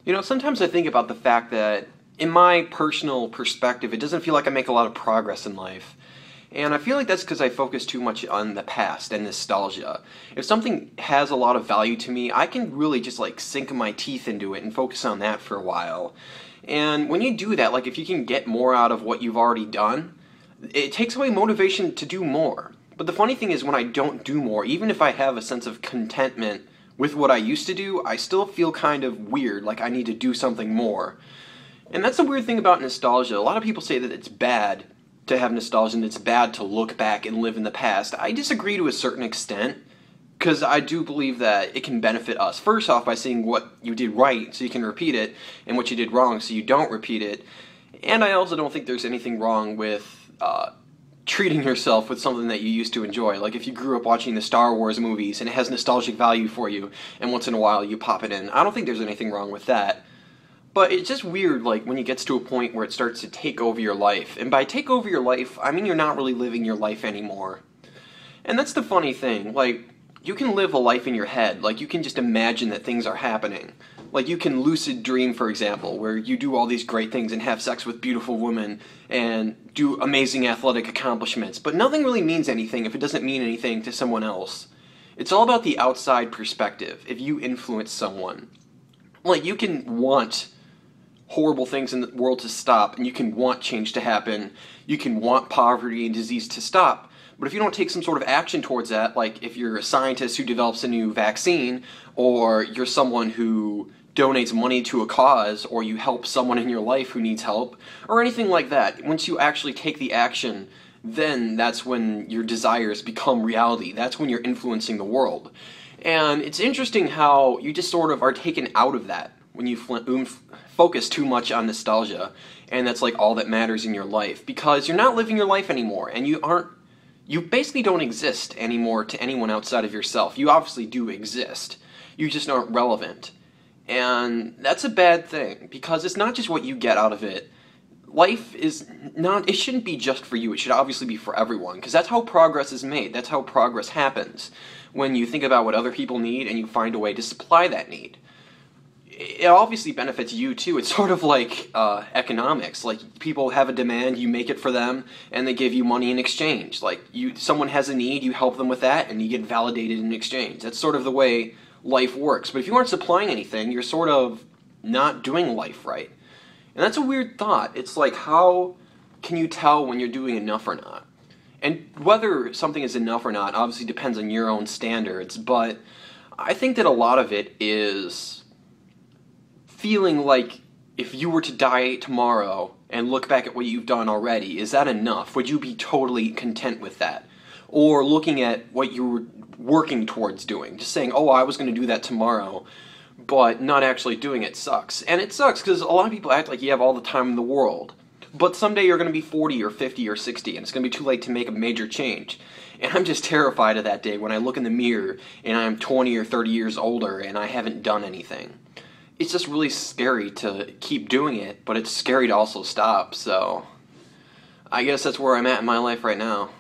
You know, sometimes I think about the fact that, in my personal perspective, it doesn't feel like I make a lot of progress in life. And I feel like that's because I focus too much on the past and nostalgia. If something has a lot of value to me, I can really just like sink my teeth into it and focus on that for a while. And when you do that, like if you can get more out of what you've already done, it takes away motivation to do more. But the funny thing is when I don't do more, even if I have a sense of contentment with what I used to do, I still feel kind of weird, like I need to do something more. And that's the weird thing about nostalgia. A lot of people say that it's bad to have nostalgia and it's bad to look back and live in the past. I disagree to a certain extent, because I do believe that it can benefit us. First off, by seeing what you did right so you can repeat it, and what you did wrong so you don't repeat it. And I also don't think there's anything wrong with treating yourself with something that you used to enjoy. Like if you grew up watching the Star Wars movies and it has nostalgic value for you, and once in a while you pop it in. I don't think there's anything wrong with that. But it's just weird, like, when it gets to a point where it starts to take over your life. And by take over your life, I mean you're not really living your life anymore. And that's the funny thing, like, you can live a life in your head, like, you can just imagine that things are happening. Like, you can lucid dream, for example, where you do all these great things and have sex with beautiful women and do amazing athletic accomplishments. But nothing really means anything if it doesn't mean anything to someone else. It's all about the outside perspective, if you influence someone. Like, you can want horrible things in the world to stop, and you can want change to happen, you can want poverty and disease to stop, but if you don't take some sort of action towards that, like if you're a scientist who develops a new vaccine, or you're someone who donates money to a cause, or you help someone in your life who needs help, or anything like that, once you actually take the action, then that's when your desires become reality. That's when you're influencing the world. And it's interesting how you just sort of are taken out of that when you focus too much on nostalgia, and that's like all that matters in your life, because you're not living your life anymore, and you basically don't exist anymore to anyone outside of yourself. You obviously do exist, you just aren't relevant. And that's a bad thing, because it's not just what you get out of it. Life is not, it shouldn't be just for you, it should obviously be for everyone, because that's how progress is made, that's how progress happens. When you think about what other people need and you find a way to supply that need. It obviously benefits you too. It's sort of like economics. Like, people have a demand, you make it for them, and they give you money in exchange. Like, someone has a need, you help them with that, and you get validated in exchange. That's sort of the way life works. But if you aren't supplying anything, you're sort of not doing life right. And that's a weird thought. It's like, how can you tell when you're doing enough or not? And whether something is enough or not obviously depends on your own standards, but I think that a lot of it is feeling like if you were to die tomorrow and look back at what you've done already, is that enough? Would you be totally content with that? Or looking at what you were working towards doing, just saying, oh, I was going to do that tomorrow, but not actually doing it sucks. And it sucks because a lot of people act like you have all the time in the world. But someday you're going to be 40 or 50 or 60, and it's going to be too late to make a major change. And I'm just terrified of that day when I look in the mirror and I'm 20 or 30 years older and I haven't done anything. It's just really scary to keep doing it, but it's scary to also stop, so I guess that's where I'm at in my life right now.